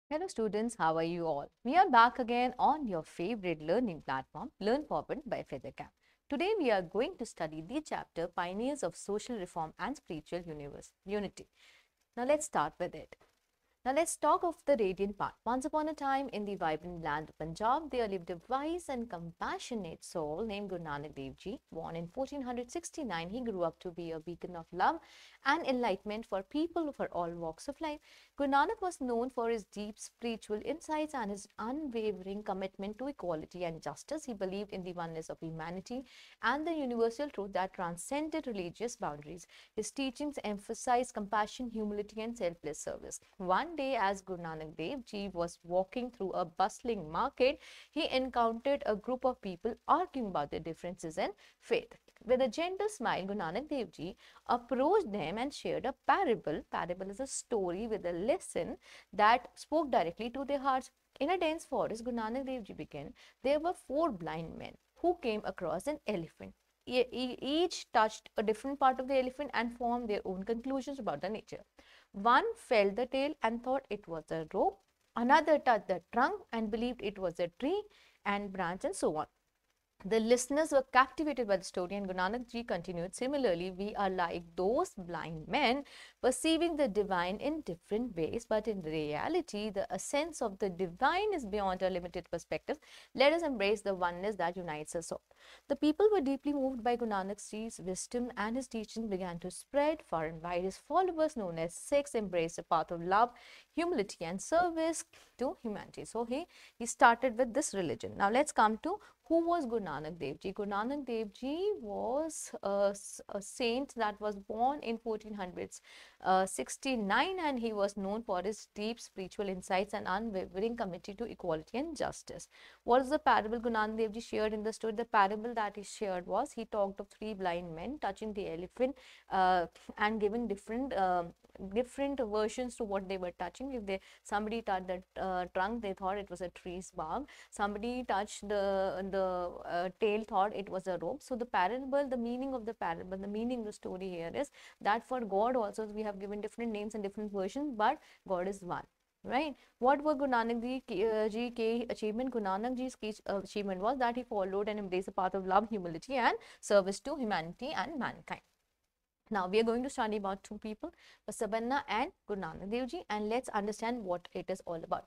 Hello students, how are you all? We are back again on your favorite learning platform, Learn Forward by Feathercap. Today we are going to study the chapter Pioneers of Social Reform and Spiritual Unity. Now let's start with it. Now let's talk of the radiant part. Once upon a time in the vibrant land of Punjab, there lived a wise and compassionate soul named Guru Nanak Dev Ji. Born in 1469, he grew up to be a beacon of love and enlightenment for people for all walks of life. Guru Nanak was known for his deep spiritual insights and his unwavering commitment to equality and justice. He believed in the oneness of humanity and the universal truth that transcended religious boundaries. His teachings emphasized compassion, humility, and selfless service. One day, as Guru Nanak Dev Ji was walking through a bustling market, he encountered a group of people arguing about their differences in faith. With a gentle smile, Guru Nanak Dev Ji approached them and shared a parable. Parable is a story with a lesson that spoke directly to their hearts. In a dense forest, Guru Nanak Dev Ji began. There were four blind men who came across an elephant. Each touched a different part of the elephant and formed their own conclusions about the nature. One felt the tail and thought it was a rope. Another touched the trunk and believed it was a tree and branch, and so on. The listeners were captivated by the story, and Guru Nanak Ji continued, similarly, we are like those blind men perceiving the divine in different ways, but in reality, the essence of the divine is beyond our limited perspective. Let us embrace the oneness that unites us all. The people were deeply moved by Guru Nanak Ji's wisdom, and his teachings began to spread far and wide. His followers, known as Sikhs, embraced a path of love, humility, and service to humanity. So he started with this religion. Now let's come to who was Guru Nanak Dev Ji? Guru Nanak Dev Ji was a saint that was born in 1469, and he was known for his deep spiritual insights and unwavering commitment to equality and justice. What is the parable Guru Nanak Dev Ji shared in the story? The parable that he shared was he talked of three blind men touching the elephant and giving different versions to what they were touching. If somebody touched the trunk, they thought it was a tree's bark. Somebody touched the tail, thought it was a rope. So the parable, the meaning of the parable, the meaning of the story here is that for God also we have given different names and different versions, but God is one. Right? What were Guru Nanak Ji ki achievement? Guru Nanak Ji's key achievement was that he followed and embraced the path of love, humility, and service to humanity and mankind. Now we are going to study about two people, Basavanna and Guru Nanak Dev Ji, and let's understand what it is all about.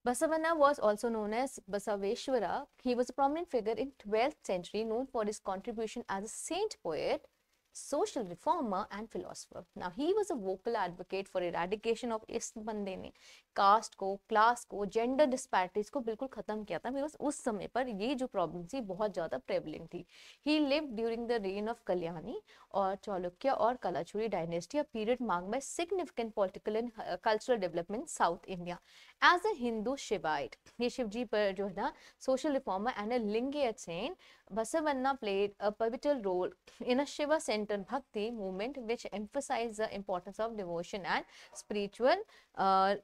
Basavanna was also known as Basaveshwara. He was a prominent figure in 12th century, known for his contribution as a saint poet, social reformer, and philosopher. Now he was a vocal advocate for eradication of इस बंदे ने cast को, class को, gender disparities को बिल्कुल खत्म किया था, बिकॉज उस समय पर ये जो प्रॉब्लम थी बहुत ज़्यादा प्रेवलेंट थी. He lived during the reign of Kalyani और चालुक्य और Kalachuri dynasty, a period marked by significant political and cultural development South India. As a Hindu Shivaite, ये शिव जी पर जो है ना social reformer and a Lingayat saint, Basavanna played a pivotal role in a Shiva-centered bhakti movement which emphasized the importance of devotion and spiritual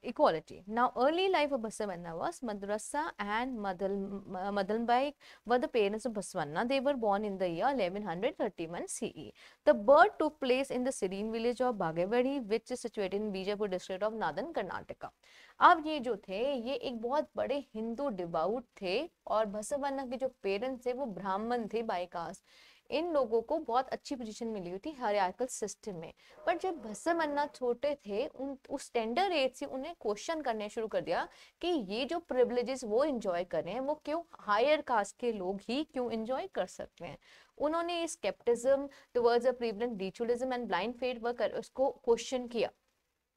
equality. Now, early life of Basavanna was Madrasa and Madalbai were the parents of Basavanna. They were born in the year 1131 CE. The birth took place in the serene village of Bagewadi, which is situated in Bijapur district of Northern Karnataka. अब ये जो थे ये एक बहुत बड़े Hindu devout थे, और बसवन्ना के जो पेरेंट्स थे वो ब्राह्मण थे बाय कास्ट. इन लोगों को बहुत अच्छी पोजीशन मिली हुई थी हायरार्किकल सिस्टम में. पर जब बसवन्ना छोटे थे, उस टेंडर एज से उन्हें क्वेश्चन करने शुरू कर दिया कि ये जो प्रिविलेजेस वो एंजॉय कर रहे हैं वो क्यों हायर कास्ट के लोग ही क्यों एंजॉय कर सकते हैं. उन्होंने scepticism towards a prevalent ritualism and blind faith उसको क्वेश्चन किया.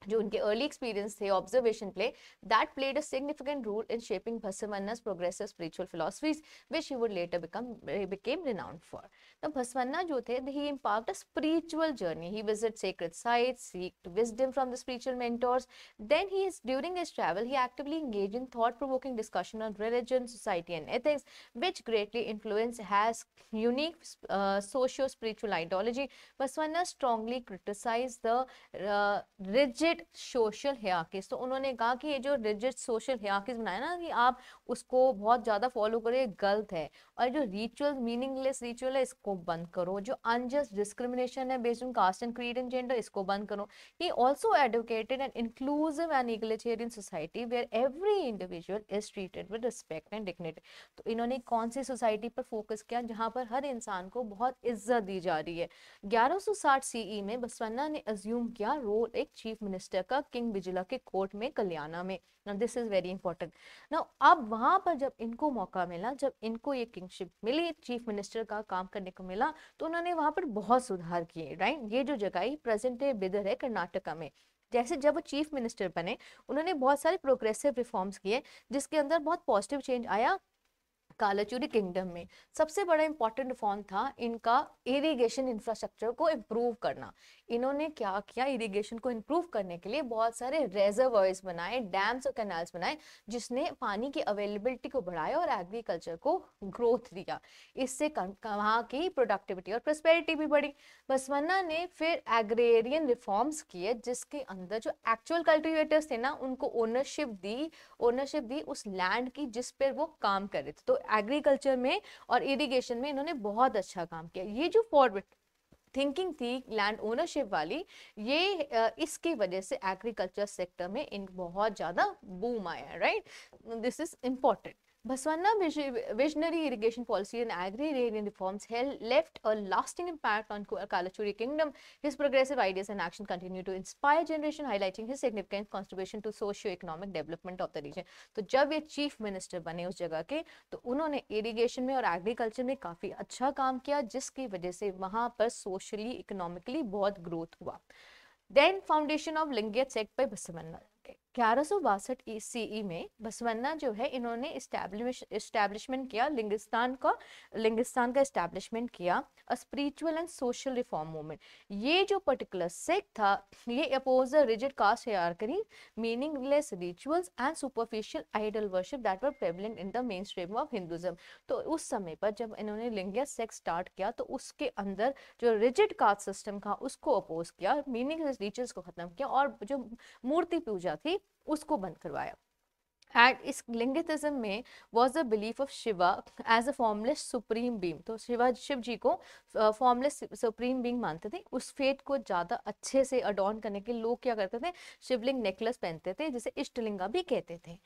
जो उनके अर्ली एक्सपीरियंस थे, observation play, that played a significant role in shaping Basavanna's progressive spiritual philosophies, which he would later became renowned for. Now Basavanna जो थे, he embarked a spiritual journey. He visited sacred sites, seeked wisdom from the spiritual mentors. Then during his travel, he actively engaged in thought-provoking discussion on religion, society, and ethics, which greatly influenced his unique socio-spiritual ideology. Basavanna strongly criticized the rigid rigid social hierarchies. तो उन्होंने कहा कि ये जो rigid social हियरार्कीज बनाया ना कि आप उसको बहुत ज्यादा फॉलो करो, ये गलत है। और जो रिचुअल मीनिंगलेस रिचुअल है इसको बंद करो, जो अनजस्ट डिस्क्रिमिनेशन है based on caste and creed and gender इसको बंद करो। He also advocated an inclusive and egalitarian society where every individual is treated with respect and dignity. तो इन्होंने कौन सी सोसाइटी पर फोकस किया जहां पर हर इंसान को बहुत इज्जत दी जा रही है। 1160 सीई में बसवन्ना ने अज्यूम किया रोल एक चीफ मिनिस्टर का किंग बिजला के कोर्ट में कल्याणा में। Now this is very important. Now अब वहां पर जब इनको मौका मिला, जब इनको ये किंगशिप मिली, चीफ मिनिस्टर का काम करने को मिला, तो उन्होंने वहां पर बहुत सुधार किए, राइट। ये जो जगह प्रेजेंट डे बिदर है कर्नाटका में, जैसे जब वो चीफ मिनिस्टर बने उन्होंने बहुत सारे प्रोग्रेसिव रिफॉर्म्स किए जिसके अंदर बहुत पॉजिटिव चेंज आया। कालाचुरी किंगडम में सबसे बड़ा इंपॉर्टेंट रिफॉर्म था इनका इरिगेशन इंफ्रास्ट्रक्चर को इम्प्रूव करना। इन्होंने क्या किया, इरिगेशन को इम्प्रूव करने के लिए बहुत सारे रेजर्वॉयर्स बनाए, डैम्स और कैनाल्स बनाए, जिसने पानी की अवेलेबिलिटी को बढ़ाया और एग्रीकल्चर को ग्रोथ दिया। इससे वहाँ की प्रोडक्टिविटी और प्रोस्पेरिटी भी बढ़ी। बसवन्ना ने फिर एग्रेरियन रिफॉर्म्स किए जिसके अंदर जो एक्चुअल कल्टिवेटर्स थे ना उनको ओनरशिप दी उस लैंड की जिस पर वो काम कर रहे थे। तो एग्रीकल्चर में और इरिगेशन में इन्होंने बहुत अच्छा काम किया। ये जो फॉरवर्ड थिंकिंग थी लैंड ओनरशिप वाली, ये इसकी वजह से एग्रीकल्चर सेक्टर में इन बहुत ज्यादा बूम आया, right. This is important. Baswanna visionary irrigation policy and agrarian reforms left a lasting impact on Kalachuri kingdom. His progressive ideas and action continue to inspire generation, highlighting his significant contribution to socio-economic development of the region. तो जब ये chief minister बने उस जगह के, तो उन्होंने irrigation में और एग्रीकल्चर में काफी अच्छा काम किया जिसकी वजह से वहां पर सोशली इकोनॉमिकली बहुत ग्रोथ हुआ। Then foundation of Lingayat sect by Basavanna. 1162 ईसीई में बसवन्ना जो है इन्होंने इस्टेब्लिशमेंट किया लिंगिस्तान का इस्टेब्लिशमेंट किया, a spiritual and social reform movement. ये जो पर्टिकुलर सेक्ट था ये oppose the rigid caste hierarchy, meaningless rituals and superficial idol worship that were prevalent in the mainstream of Hinduism. तो उस समय पर जब इन्होंने लिंगियत सेक्ट स्टार्ट किया तो उसके अंदर जो रिजिड कास्ट सिस्टम था उसको अपोज किया, मीनिंगलेस रिचुअल्स को खत्म किया और जो मूर्ति पूजा थी उसको बंद करवाया। एंड इस लिंगितिज्म में was the belief of Shiva as a formless supreme being. तो शिव जी को फॉर्मलेस सुप्रीम बीइंग मानते थे। उस फेट को ज्यादा अच्छे से अडॉर्न करने के लोग क्या करते थे, शिवलिंग नेकलेस पहनते थे जिसे इष्टलिंगा भी कहते थे।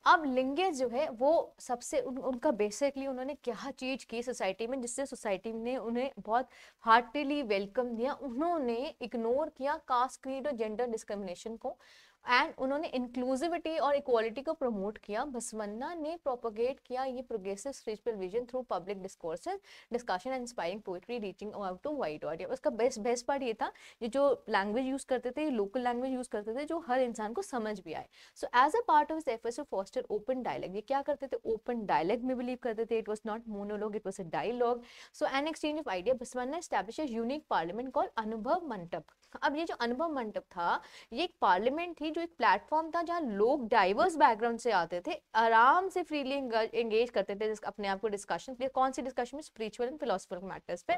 अब लिंगे जो है वो सबसे उनका बेसिकली उन्होंने क्या चीज की सोसाइटी में जिससे सोसाइटी ने उन्हें बहुत हार्टली वेलकम दिया। उन्होंने इग्नोर किया कास्ट क्रीड और जेंडर डिस्क्रिमिनेशन को एंड उन्होंने इंक्लूसिविटी और इक्वालिटी को प्रमोट किया। बसवन्ना ने प्रोपोगेट किया ये progressive spiritual vision through public discourses, discussion and inspiring poetry reaching out to wide audience. उसका बेस्ट पार्ट ये था ये जो लैंग्वेज यूज करते थे, लोकल लैंग्वेज यूज करते थे जो हर इंसान को समझ भी आए। So as a part of his efforts to foster open dialogue, ये क्या करते थे, ओपन डायलॉग में बिलीव करते थे। It was not monologue, it was a dialogue. So an exchange of idea, Basavanna establish a unique parliament called Anubhava Mantapa. अब ये जो अनुभव मंडप था ये एक पार्लियामेंट थी जो एक प्लेटफॉर्म था जहाँ लोग डाइवर्स बैकग्राउंड से आते थे, आराम से फ्रीली एंगेज करते थे अपने आप को डिस्कशन पे। कौन सी डिस्कशन में, स्पिरिचुअल एंड फिलोसफिकल मैटर्स पे।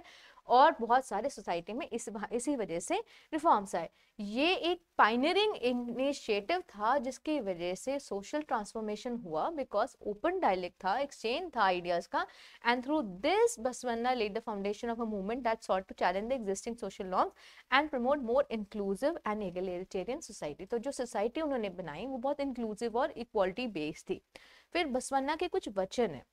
और बहुत सारे सोसाइटी में इसी वजह से रिफॉर्म्स आए। ये एक पायनियरिंग इनिशिएटिव था जिसकी वजह से सोशल ट्रांसफॉर्मेशन हुआ बिकॉज ओपन डायलॉग था, एक्सचेंज था आइडियाज का। And through this Basavanna led the foundation of a movement that sought to challenge the existing social norms and promote more inclusive and egalitarian society. तो जो society उन्होंने बनाई वो बहुत इंक्लूसिव और इक्वालिटी बेस्ड थी। फिर बसवन्ना के कुछ वचन है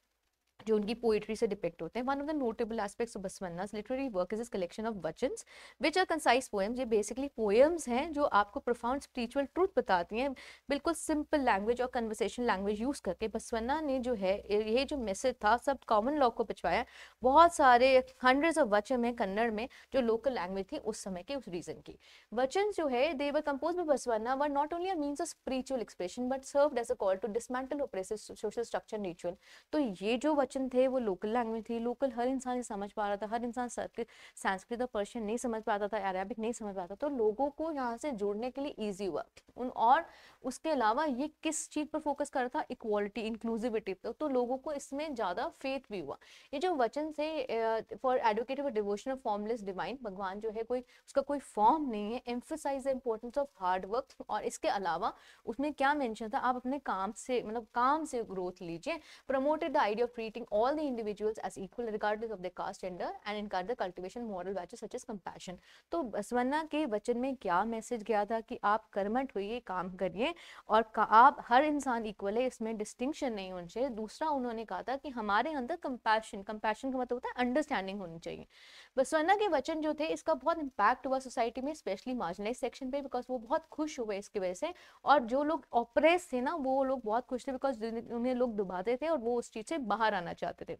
जो उनकी पोइट्री से डिपिक्ट होते हैं। One of the notable aspects of Basavanna's literary work is collection of vachans which are concise poems. ये बेसिकली पोएम्स हैं जो आपको प्रोफाउंड स्पिरिचुअल ट्रूथ बताती हैं, बिल्कुल सिंपल लैंग्वेज और कन्वर्सेशन लैंग्वेज यूज करके। बसवन्ना ने जो है ये जो मैसेज था सब कॉमन लॉ को पिछवाया। बहुत सारे हंड्रेड्स ऑफ वचन है कन्नड़ में जो लोकल लैंग्वेज थी उस समय के उस रीजन की। वचन जो है they were composed by Basavanna were not only a means of spiritual expression but served as a call to dismantle oppressive social structure ritual. तो ये जो वचन थे वो लोकल लैंग्वेज थी, लोकल हर इंसान ये समझ पा रहा था, हर इंसान संस्कृत और पर्शियन नहीं समझ पाता था, अरेबिक नहीं समझ पाता, तो लोगों को यहाँ से जुड़ने के लिए ईजी हुआ। और उसके अलावा ये किस चीज़ पर फोकस कर रहा था, इक्वालिटी, इंक्लूसिविटी पर, तो लोगों को इसमें ज़्यादा फेथ भी हुआ। ये जो वचन थे, for advocate of devotion of formless divine, भगवान जो है कोई उसका कोई फॉर्म नहीं है, emphasise the importance of hard work. और इसके अलावा उसमें क्या मेंशन था, आप अपने काम से मतलब काम से ग्रोथ लीजिए। Promoted the idea of treating all the individuals as equal regardless of the caste, gender, and encourage the cultivation moral values such as compassion. तो बसवन्ना के वचन में क्या मैसेज गया था कि आप कर्मठ होइए, काम करिए, और आप हर इंसान इक्वल है, इसमें डिस्टिंक्शन नहीं होनी चाहिए। दूसरा उन्होंने कहा था कि हमारे अंदर कंपैशन, कंपैशन का मतलब होता है अंडरस्टैंडिंग होनी चाहिए। बसवन्ना के वचन जो थे इसका बहुत इम्पैक्ट हुआ सोसाइटी में, स्पेशली मार्जिनलाइज सेक्शन पे, बिकॉज वो बहुत खुश हुए इसकी वजह से। और जो लोग ऑप्रेस थे ना, वो लोग बहुत खुश थे, बिकॉज उन्हें लोग दबाते थे और वो उस चीज से बाहर आना चाहते थे।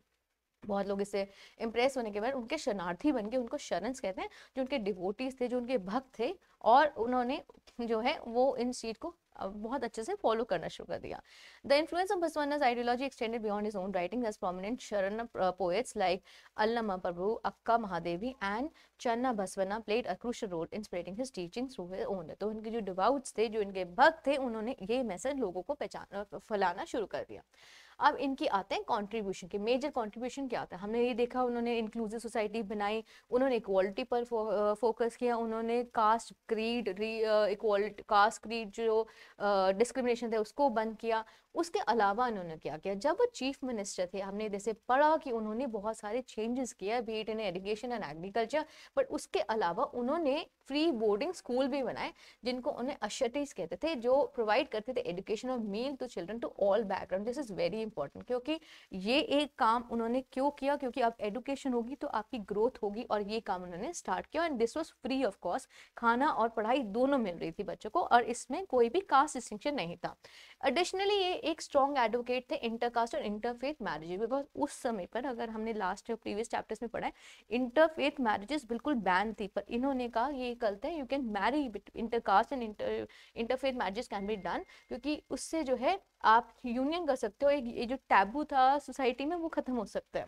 बहुत लोग इससे इम्प्रेस होने के बाद उनके शरणार्थी बन गए, उनको शरणस कहते हैं, जो उनके डिवोटीज थे, जो उनके भक्त थे, और उन्होंने जो है वो इन चीज को बहुत अच्छे से फॉलो करना शुरू कर दिया। The influence of Basavanna's ideology extended beyond his own writings, as prominent Sharana poets like Allama Prabhu, Akka Mahadevi and Channa Baswanna played a crucial role in spreading his teachings through his own। तो उनके जो डिवाउट्स थे, जो इनके भक्त थे, उन्होंने ये मैसेज लोगों को फैलाना शुरू कर दिया। अब इनकी आते हैं कंट्रीब्यूशन के, मेजर कंट्रीब्यूशन क्या आता है, हमने ये देखा उन्होंने इंक्लूसिव सोसाइटी बनाई, उन्होंने इक्वालिटी पर फोकस किया, उन्होंने caste creed equality, caste creed जो डिस्क्रिमिनेशन थे उसको बंद किया। उसके अलावा उन्होंने क्या किया, जब वो चीफ मिनिस्टर थे, हमने जैसे पढ़ा कि उन्होंने बहुत सारे चेंजेस किया, B it in education and agriculture, but उसके अलावा उन्होंने फ्री बोर्डिंग स्कूल भी बनाए, जिनको उन्हें अशटीज कहते थे, जो प्रोवाइड करते थे education of meal to children to all background. This is very important, क्योंकि ये एक काम उन्होंने क्यों किया, क्योंकि अब एजुकेशन होगी तो आपकी ग्रोथ होगी, और ये काम उन्होंने स्टार्ट किया। And this was free of cost, खाना और पढ़ाई दोनों मिल रही थी बच्चों को, और इसमें कोई भी कास्ट डिस्टिंक्शन नहीं था। एडिशनली ये एक स्ट्रॉन्ग एडवोकेट थे इंटरकास्ट और इंटरफेथ मैरिजेस, बिकॉज उस समय पर, अगर हमने लास्ट प्रीवियस चैप्टर्स में पढ़ा है, इंटरफेथ मैरिजेस बिल्कुल बैन थी, पर इन्होंने कहा ये गलत है, you can marry intercaste and interfaith marriages can be done, क्योंकि उससे जो है आप यूनियन कर सकते हो, एक ये जो टैबू था सोसाइटी में वो खत्म हो सकता है।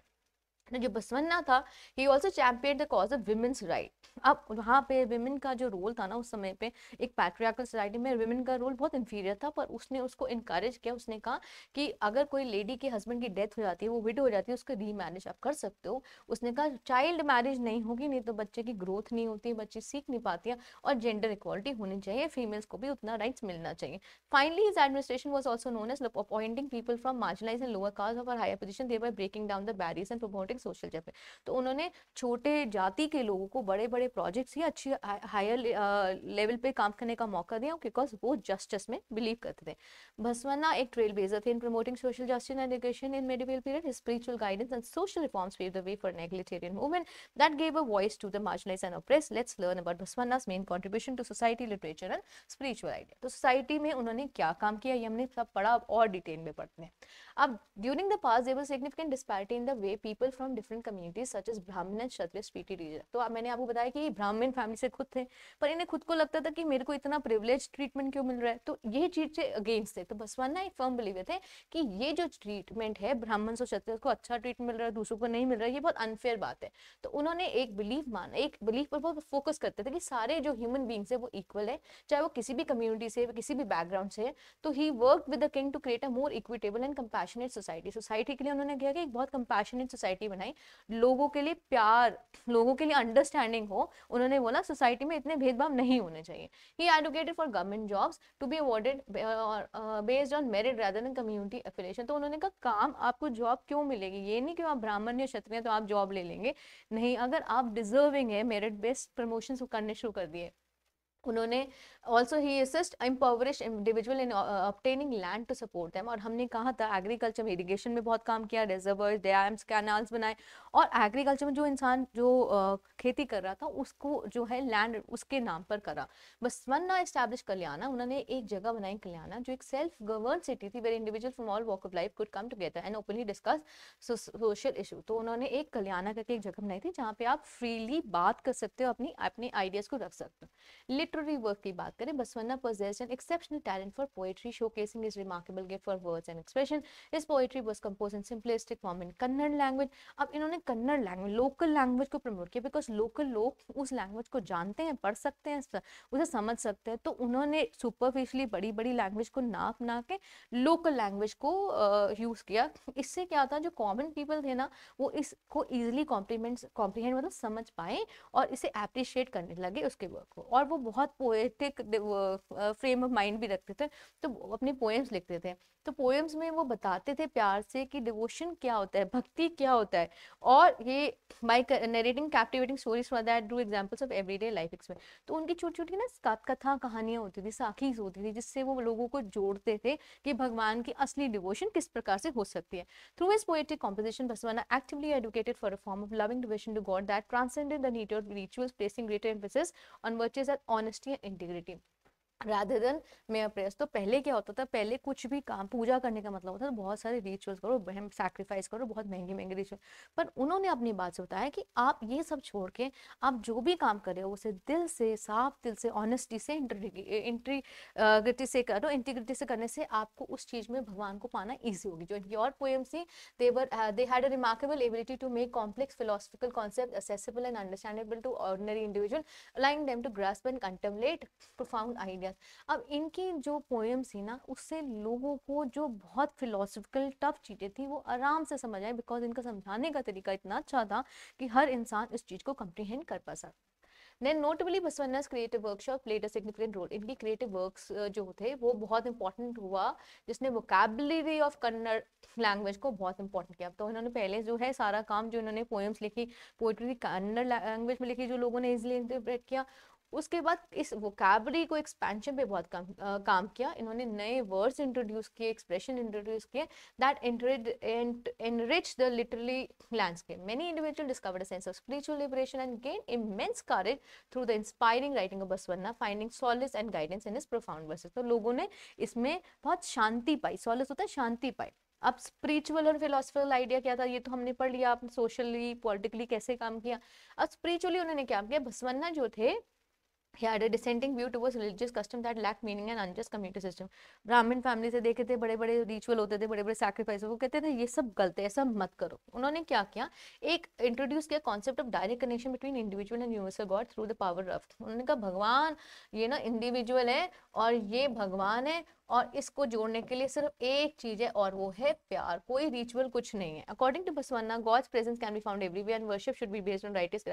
जो बसवन्ना था, he also champion the cause of women's right. अब वहाँ पे विमेन का जो रोल था ना उस समय पे, एक पैट्रियार्कल सोसाइटी में विमेन का रोल बहुत इंफीरियर था, पर उसने उसको इनकरेज किया। उसने कहा कि अगर कोई लेडी के हस्बैंड की डेथ हो जाती है, वो विडो हो जाती है, उसका रीमैरिज आप कर सकते हो। उसने कहा चाइल्ड मैरिज नहीं होगी, नहीं तो बच्चे की ग्रोथ नहीं होती, बच्चे सीख नहीं पाती है, और जेंडर इक्वालिटी होनी चाहिए, फीमेल्स को भी उतना राइट्स मिलना चाहिए। Finally his administration was also known as appointing people from marginalised and lower caste और higher position, thereby breaking down the barriers and promoting social justice. तो उन्होंने छोटे जाति के लोगों को बड़े बड़े प्रोजेक्ट्स या अच्छी हायर लेवल पे काम करने का मौका दिया, बिकॉज वो जस्टिस में बिलीव करते थे। बसवन्ना एक ट्रेल ब्लेजर थे इन promoting social justice and education in medieval period. His spiritual guidance and social reforms paved the way for an egalitarian movement that gave a voice to the marginalized and oppressed. Let's learn about Baswanna's main contribution to society, literature and spiritual idea. तो society में उन्होंने क्या काम किया ये हमने सब पढ़ा, अब और डिटेल में पढ़ते हैं। अब during the past there was significant disparity in the way people from different communities such as Brahmin and Kshatriya स्पीटी रीजन। तो मैंने आपको बताया कि ब्राह्मण फैमिली से खुद थे, पर इन्हें खुद को लगता था कि मेरे को इतना प्रिविलेज ट्रीटमेंट क्यों मिल रहा है, तो ये चीज से अगेंस्ट थे। तो बसवन्ना एक फर्म बिलीवर थे कि ये जो ट्रीटमेंट है, ब्राह्मण और क्षत्रिय को अच्छा ट्रीटमेंट मिल रहा है, दूसरों को नहीं मिल रहा है, ये बहुत अनफेयर बात है। तो उन्होंने एक बिलीफ माना, एक बिलीफ पर बहुत फोकस करते थे कि सारे जो ह्यूमन बींग्स है वो इक्वल है, चाहे वो किसी भी कम्युनिटी से, किसी भी बैकग्राउंड से है। तो he work with the king to create a more equitable and compassionate society. Society के लिए उन्होंने किया कि एक बहुत कंपैशनेट सोसाइटी बनाई, लोगों के लिए प्यार, लोगों के लिए अंडरस्टैंडिंग हो। उन्होंने बोला सोसाइटी में इतने भेदभाव नहीं होने चाहिए। He advocated for government jobs to be awarded based on merit rather than community affiliation. तो उन्होंने कहा काम आपको जॉब क्यों मिलेगी, ये नहीं कि आप ब्राह्मण या क्षत्रिय तो आप जॉब ले लेंगे, नहीं, अगर आप डिजर्विंग है, मेरिट बेस्ड प्रमोशन करने शुरू कर दिए। उन्होंने also he assist impoverish individual in obtaining land to support them. और हमने कहा था एग्रीकल्चर में, इरिगेशन में बहुत काम किया, रिजर्वर्स, डैम्स, कैनाल्स बनाए, और एग्रीकल्चर में जो इंसान जो खेती कर रहा था उसको जो है लैंड उसके नाम पर करा। बसवन्ना एस्टैब्लिश कल्याणा, उन्होंने एक जगह बनाई कल्याणा, जो एक सेल्फ गवर्न सिटी थी, where individual from all walk of life could come together and openly discuss social issue. तो उन्होंने एक कल्याणा करके एक जगह बनाई थी जहाँ पे आप फ्रीली बात कर सकते हो, अपनी अपने आइडियाज को रख सकते हो। लिटरेरी वर्क की बात करें, Basavanna possessed an exceptional talent for poetry, showcasing his remarkable gift for words and expression. His poetry was composed in simplistic form in Kannada language. अब इन्होंने कन्नड़ लैंग्वेज, लोकल लैंग्वेज को प्रमोट किया, बिकॉज लोकल लोग उस language को जानते हैं, पढ़ सकते हैं, उसे समझ सकते हैं, तो उन्होंने सुपरफिशियली बड़ी बड़ी लैंग्वेज को ना के लोकल लैंग्वेज को यूज़ किया। इससे क्या था, जो कॉमन पीपल थे ना, वो इसको ईजिली कॉम्प्रीहेंड मतलब समझ पाए और इसे अप्रिशिएट करने लगे उसके वर्क को। और वो बहुत पोएटिक फ्रेम ऑफ माइंड भी रखते थे, तो अपनी पोएम्स लिखते थे। तो पोएम्स में वो बताते थे प्यार से कि डिवोशन क्या होता है, भक्ति क्या होता है, और ये by narrating captivating stories for that drew examples of everyday life experience. तो उनकी छोटी छोटी ना कथा कहानियां होती थी, साखीज होती थी, जिससे वो लोगों को जोड़ते थे कि भगवान की असली डिवोशन किस प्रकार से हो सकती है। Through his poetic composition, Basavanna actively advocated for a form of loving devotion to God that transcended the need of rituals, placing greater emphasis on virtuous and honesty and integrity rather than mere prayers. तो पहले क्या होता था, पहले कुछ भी काम पूजा करने का मतलब होता था बहुत सारे रिचुअल्स करो, बहन सैक्रिफाइस करो, बहुत महंगे महंगे रिचुअल। पर उन्होंने अपनी बात से बताया कि आप ये सब छोड़ के आप जो भी काम कर रहे हो उसे दिल से, साफ दिल से, ऑनेस्टी से, इंटीग्रिटी से करो। इंटीग्रिटी से करने से आपको उस चीज में भगवान को पाना ईजी होगी। जो इनकी और पोएम्स थी, they had a remarkable ability to make complex philosophical concepts accessible and understandable to ordinary individual, allowing them to grasp and contemplate profound ideas. अब इनकी जो पोएम्स थी ना, उससे लोगों को जो बहुत फिलोसफिकल टफ चीजें थी वो आराम से समझ आए, बिकॉज इनका समझाने का तरीका इतना अच्छा था कि हर इंसान इस चीज को कम्प्रीहेंड कर पा सकता। Then notably Baswanna's creative workshop played a significant role. इनकी creative works जो थे वो बहुत important हुआ, जिसने vocabulary of कन्नड़ लैंग्वेज को बहुत इंपॉर्टेंट किया। तो इन्होंने पहले जो है सारा काम, जो इन्होंने पोएम्स लिखी, पोइट्री कन्नड़ लैंग्वेज में लिखी, जो लोगों ने इजिली इंटरप्रेट किया। उसके बाद इस वोकैबुलरी को एक्सपेंशन पे बहुत काम किया। इन्होंने नए वर्ड्स इंट्रोड्यूस किए, एक्सप्रेशन इंट्रोड्यूस किए that enrich the literary landscape. Many individuals discovered a sense of spiritual liberation and gained immense courage through the inspiring writing of Baswanna, finding solace and guidance in his profound verses. तो लोगों ने इसमें बहुत शांति पाई, solace होता है शांति पाई। अब spiritual और philosophical idea क्या था, ये तो हमने पढ़ लिया, आपने सोशली पॉलिटिकली कैसे काम किया। अब स्पिरिचुअली उन्होंने क्या किया, बसवन्ना जो थे, he had a dissenting view towards religious custom that lacked meaning and unjust community system. ब्राह्मण फैमिली से देखे थे, बड़े बड़े रिचुअल होते थे, बड़े बड़े सैक्रिफाइस, वो कहते थे ये सब गलत है, ऐसा मत करो। उन्होंने क्या किया, एक इंट्रोड्यूस किया concept of direct connection between individual and universal God through the power of. उन्होंने कहा भगवान ये ना इंडिविजुअल है और ये भगवान है, और इसको जोड़ने के लिए सिर्फ एक चीज है और वो है प्यार, कोई रिचुअल कुछ नहीं है। According to Basavanna, God's presence can be found everywhere and worship should be based on righteous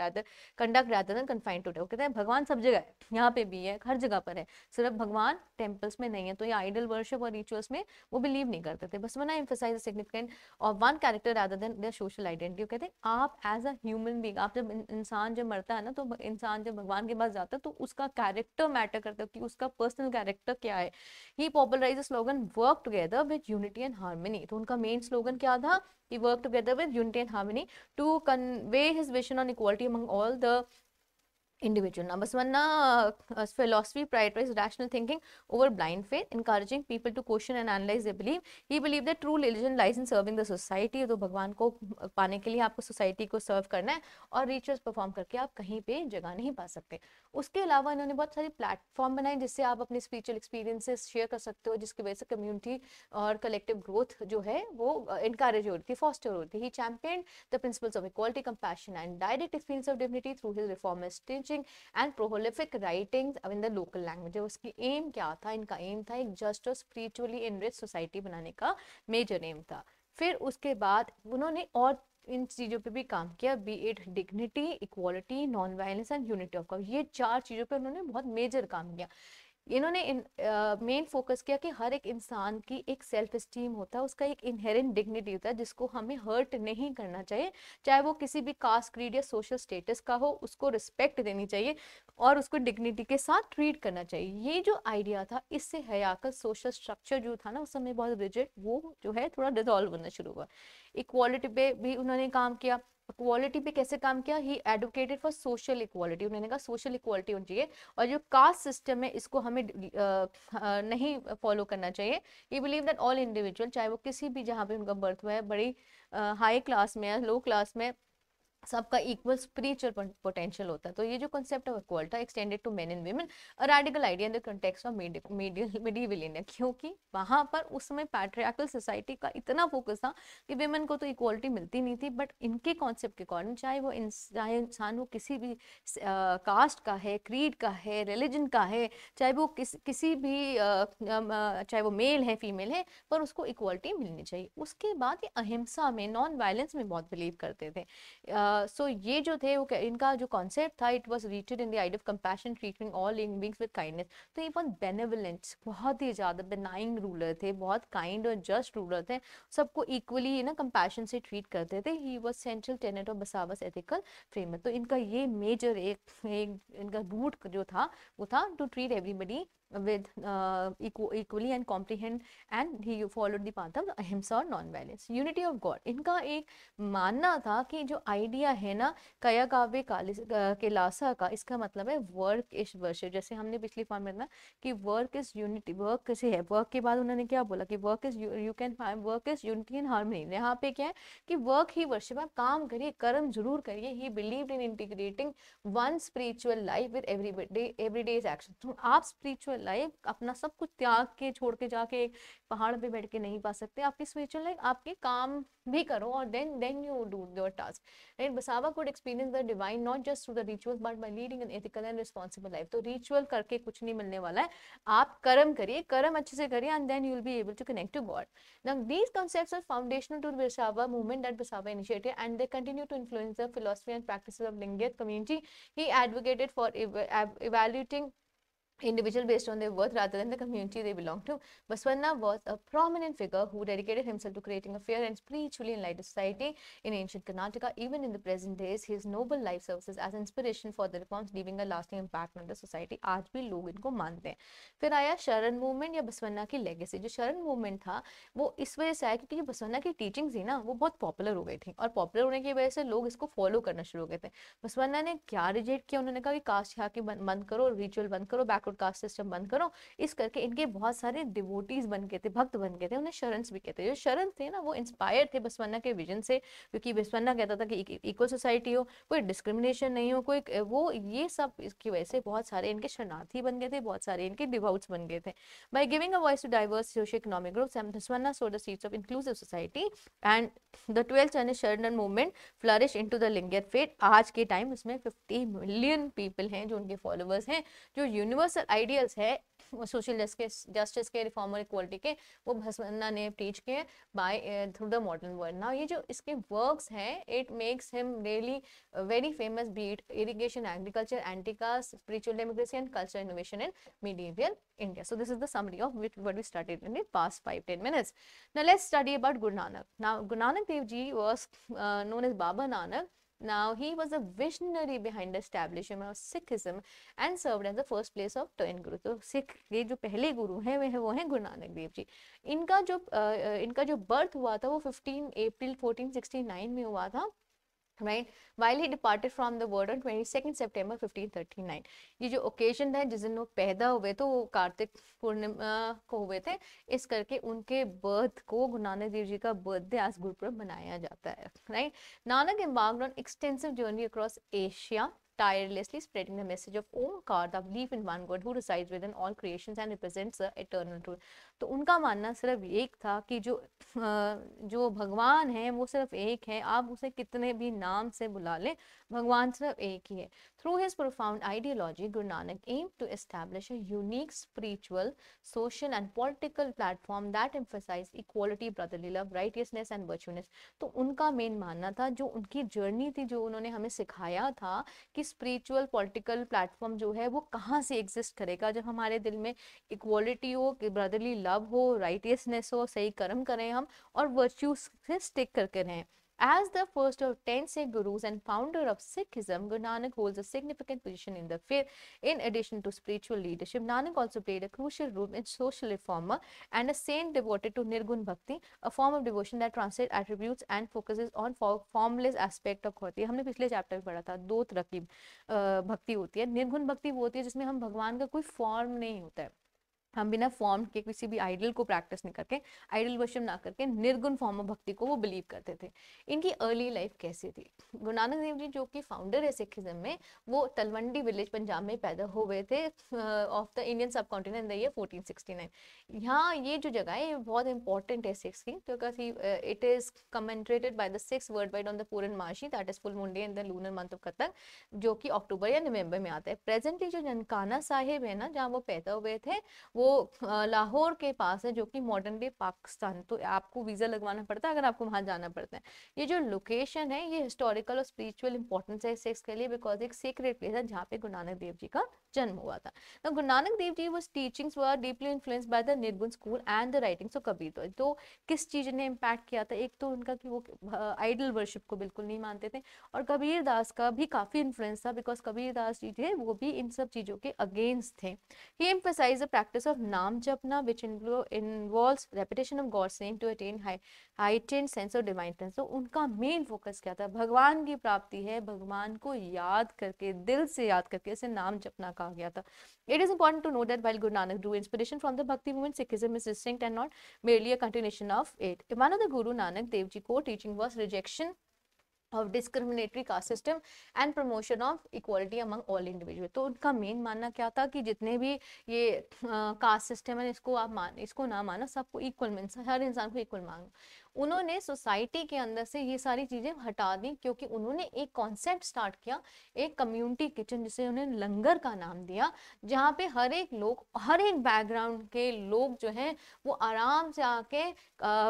conduct rather than confined to. कहते हैं भगवान सब जगह है, यहाँ पे भी है, हर जगह पर है, सिर्फ भगवान टेम्पल्स में नहीं है। तो ये आइडल वर्शिप और रिचुअल्स में वो बिलीव नहीं करते थे। Basavanna emphasise the significance of one character rather than their social identity. कहते हैं आप एज अ ह्यूमन बीइंग, आप जब इंसान जब मरता है ना, तो इंसान जब भगवान के पास जाता है तो उसका कैरेक्टर मैटर करता है कि उसका पर्सनल कैरेक्टर क्या है। He popularize slogan work together with unity and harmony. तो उनका मेन स्लोगन क्या था, he worked together with unity and harmony to convey his vision on equality among all the individual. Now, Baswanna's philosophy prioritized rational thinking over blind faith, encouraging people to question and analyze their belief. He believed that true religion lies in serving the society. तो भगवान को पाने के लिए आपको society को सर्व करना है, और रिचुअल्स परफॉर्म करके आप कहीं पे जगह नहीं पा सकते। उसके अलावा इन्होंने बहुत सारी प्लेटफॉर्म बनाए जिससे आप अपने स्पिरिचुअल एक्सपीरियंसेस शेयर कर सकते हो, जिसकी वजह से कम्युनिटी और कलेक्टिव ग्रोथ जो है वो इनकरेज हो रही थी, फॉस्टर हो रही थी। He champion the principles of equality, compassion and direct experience of divinity through his reformist and prolific writings in the local language. उसकी एम क्या था, इनका एम था एक जस्ट और स्पिरिचुअली इनरिच सोसाइटी बनाने का मेजर एम था। फिर उसके बाद उन्होंने और इन चीज़ों पे भी काम किया, B it dignity, equality, non violence and unity of God. ये 4 चीज़ों पे उन्होंने बहुत मेजर काम किया। इन्होंने मेन फोकस किया कि हर एक इंसान की एक सेल्फ एस्टीम होता है, उसका एक इनहेरेंट डिग्निटी होता है जिसको हमें हर्ट नहीं करना चाहिए, चाहे वो किसी भी कास्ट, क्रीड या सोशल स्टेटस का हो, उसको रिस्पेक्ट देनी चाहिए और उसको डिग्निटी के साथ ट्रीट करना चाहिए। ये जो आइडिया था, इससे हयाकल सोशल स्ट्रक्चर जो था ना उस समय बहुत रिजिड, वो जो है थोड़ा डिसॉल्व होना शुरू हुआ। इक्वालिटी पे भी उन्होंने काम किया। इक्वालिटी पे कैसे काम किया, ही एडवोकेटेड फॉर सोशल इक्वालिटी। उन्होंने कहा सोशल इक्वालिटी होनी चाहिए और जो कास्ट सिस्टम है इसको हमें नहीं फॉलो करना चाहिए। ही बिलीव दैट ऑल इंडिविजुअल, चाहे वो किसी भी जहाँ पे उनका बर्थ हुआ है, बड़ी हाई क्लास में है, लो क्लास में, सबका इक्वल स्पिरिचुअल पोटेंशियल होता है। तो ये जो concept of equality extended to men and women, a radical idea in the context of medieval India, क्योंकि वहां पर उस समय पैट्रियार्कल सोसाइटी का इतना फोकस था कि विमेन को तो इक्वलिटी मिलती नहीं थी, बट इनके कॉन्सेप्ट के अकॉर्डिंग चाहे इंसान वो किसी भी कास्ट का है, क्रीड का है, रिलीजन का है, चाहे वो किसी भी चाहे वो मेल है फीमेल है, पर उसको इक्वलिटी मिलनी चाहिए। उसके बाद ये अहिंसा में, नॉन वायलेंस में बहुत बिलीव करते थे। सो ये जो थे वो इनका जो कॉन्सेप्ट था, it was rooted in the idea of compassion, treating all living beings with kindness. तो ये बहुत बेनेवलेंट, बहुत ही ज्यादा बेनाइंग रूलर थे, बहुत काइंड और जस्ट रूलर थे, सबको इक्वली ना कंपैशन से ट्रीट करते थे। He was central tenet of Basava's ethical framework. तो इनका ये मेजर एक इनका रूट जो था वो था to treat everybody with equally and comprehend, and he followed the path of ahimsa और non violence. Unity of God इनका एक मानना था कि जो आइडिया है ना कया काव्य केलासा का, इसका मतलब है वर्क इज वर्शिप। जैसे हमने पिछली फॉर्म में ना कि वर्क इज यूनिटी, वर्क कैसे है, वर्क के बाद उन्होंने क्या बोला कि work is you can find work is unity and harmony. यहाँ पे क्या है कि वर्क ही वर्शिप, आप काम करिए, कर्म जरूर करिए। He believed in integrating one spiritual life with everyday's action. तो आप स्पिरिचुअल लाइफ अपना सब कुछ त्याग के छोड़ के जाके एक पहाड़ पे बैठ के नहीं पा सकते। आपकी स्पिरिचुअल लाइफ आपके काम भी करो और then you do your task, right. Basava could experience the divine not just through the rituals but by leading an ethical and responsible life। तो रिचुअल करके कुछ नहीं मिलने वाला है, आप कर्म करिए, कर्म अच्छे से करिए, and then you will be able to connect to God। Now these concepts are foundational to the Basava movement that Basava initiated, and they continue to influence the philosophy and practices of Lingayat community। He advocated for evaluating individual based on their worth rather than the community they belong to। Baswanna was a prominent figure who dedicated himself to creating a fair and spiritually enlightened society in ancient Karnataka। Even in the present days, his noble life services as inspiration for the reforms, leaving a lasting impact on the society। आज भी लोग इनको मानते हैं। फिर आया शरण movement या बसवन्ना की लेगेसी। जो शरण मूवमेंट था वो इस वजह से आया क्योंकि जो बसवन्ना की टीचिंग थी ना वो बहुत पॉपुलर हो गई थी, और पॉपुलर होने की वजह से लोग इसको फॉलो करना शुरू हो गए थे। बसवन्ना ने क्या रिजेक्ट किया, उन्होंने कहा कि कास्ट यहाँ की बंद करो, रिचुअल बंद करो, बैकवर्ड कास्ट सिस्टम बंद करो। इस करके इनके बहुत सारे डिवोटीज बन गए थे, भक्त बन गए थे, उन्हें शरणस भी कहते हैं। जो शरण थे ना वो इंस्पायर थे बसवन्ना के विजन से, क्योंकि बसवन्ना कहता था कि इक्वल सोसाइटी हो, कोई डिस्क्रिमिनेशन नहीं हो, कोई वो ये सब इसकी वजह से बहुत सारे इनके शरणार्थी बन गए थे, बहुत सारे इनके डिवोट्स बन गए थे। By giving a voice to diverse socio-economic groups, Bhaswanna sowed the seeds of inclusive society, and the 12th Chinese Sharanan movement flourished into the Lingayat faith। आज के टाइम उसमें 50 मिलियन पीपल हैं जो उनके फॉलोअर्स हैं। जो यूनिवर्सल आइडियल्स है social justice के, रिफॉर्म और इक्वालिटी के, वो बसवन्ना ने टीच किए by through the modern world. Now ये जो इसके वर्क्स हैं, it makes him really very famous, be it irrigation, agriculture, anti caste, spiritual democracy and cultural innovation in medieval India। So this is the summary of what we studied in the past 5-10 minutes। Now let's study about Guru Nanak। Now Guru Nanak Dev Ji was known as Baba Nanak। Now he was a visionary behind the establishment of Sikhism and served as the first place of 10 guru। तो सिख के जो पहले गुरु हैं वो हैं गुरु नानक देव जी। इनका जो birth हुआ था वो 15 अप्रैल 1469 में हुआ था, right, while he departed from the world on 22nd September 1539। ये जो ओकेजन है जिस दिन वो पैदा हुए तो वो कार्तिक पूर्णिमा को हुए थे, इस करके उनके बर्थ को गुरु नानक देव जी का बर्थडे आज गुरुपुरब मनाया जाता है, right. Nanak embarked on extensive journey across Asia, tirelessly spreading the message of Omkar, the belief in one God who resides within all creations and represents the eternal truth। तो उनका मानना सिर्फ एक था कि जो भगवान है वो सिर्फ एक है, आप उसे कितने भी नाम से बुला लें, भगवान सिर्फ एक ही है। Through his profound ideology, Guru Nanak aimed to establish a unique spiritual, social and political platform that emphasized equality, brotherly love, righteousness and virtuousness। तो उनका मेन मानना था, जो उनकी जर्नी थी, जो उन्होंने हमें सिखाया था कि स्पिरिचुअल पॉलिटिकल प्लेटफॉर्म जो है वो कहाँ से एग्जिस्ट करेगा, जब हमारे दिल में इक्वालिटी हो, ब्रदरली लव हो, राइटियसनेस हो, सही कर्म करें हम और वर्च्यू से स्टिक करके रहें। As the first of 10 Sikh gurus and founder of Sikhism, Guru Nanak holds a significant position in the faith। In addition to spiritual leadership, Nanak also played a crucial role in social reformer and a saint devoted to Nirgun Bhakti, a form of devotion that translates attributes and focuses on formless aspect of God। हमने पिछले chapter में पढ़ा था, दो तरह की भक्ति होती है। निर्गुण भक्ति वो होती है जिसमें हम भगवान का कोई फॉर्म नहीं होता है, हम बिना फॉर्म के किसी भी आइडल को प्रैक्टिस नहीं करके, आइडल वर्शिप ना करके निर्गुण फॉर्म ऑफ भक्ति को वो बिलीव करते थे। इनकी अर्ली लाइफ कैसी थी? गुरु नानक देव जी जो कि फाउंडर है सिखिज्म में, वो तलवंडी विलेज पंजाब में पैदा हुए थे ऑफ द इंडियन सब कॉन्टिनेंट इन द ईयर 1469। यहाँ ये जो जगह है ये बहुत इंपॉर्टेंट है सिक्स की, because it is commemorated by the Sikhs worldwide on the Purnamasi, that is full मुंडी in the lunar month of Katak, जो कि अक्टूबर या नवंबर में आता है। प्रेजेंटली जो ननकाना साहिब है ना, जहाँ वो पैदा हुए थे, वो लाहौर के पास है, जो कि मॉडर्न डे पाकिस्तान। तो आपको वीजा लगवाना पड़ता है अगर आपको वहां जाना पड़ता है। ये जो लोकेशन है ये हिस्टोरिकल और स्पिरिचुअल इंपॉर्टेंस है सिक्स के लिए, बिकॉज एक सीक्रेट प्लेस है जहाँ पे गुरु नानक देव जी का जन्म हुआ था। तो Guru Nanak Dev ji was teachings were deeply influenced by the Nirgun school and the writings of Kabir. तो किस चीज ने इम्पैक्ट किया था? एक तो उनका कि वो आइडल वर्शिप को बिल्कुल नहीं मानते थे, और कबीर दास का भी काफी इन्फ्लुएंस था, बिकॉज कबीर दास जी थे वो भी इन सब चीजों के अगेंस्ट थे। He emphasized the practice of नाम जपना, which involves repetition of God's name to attain heightened sense of divineness। तो उनका मेन फोकस क्या था? भगवान की प्राप्ति है, भगवान को याद करके, दिल से याद करके, इसे नाम जपना कहा गया था। It is important to note that while Guru Nanak drew inspiration from the Bhakti movement, Sikhism is distinct and not merely a continuation of it. One of the Guru Nanak Dev Ji core teaching was rejection of discriminatory caste system and promotion of equality among all individuals। तो उनका main मानना क्या था कि जितने भी ये caste system है इसको आप मान, इसको ना मानो, सबको इक्वल मिल, हर इंसान को इक्वल मानो। उन्होंने सोसाइटी के अंदर से ये सारी चीजें हटा दी, क्योंकि उन्होंने एक कॉन्सेप्ट स्टार्ट किया, एक कम्युनिटी किचन, जिसे उन्होंने लंगर का नाम दिया, जहाँ पे हर एक लोग, हर एक बैकग्राउंड के लोग जो हैं वो आराम से आके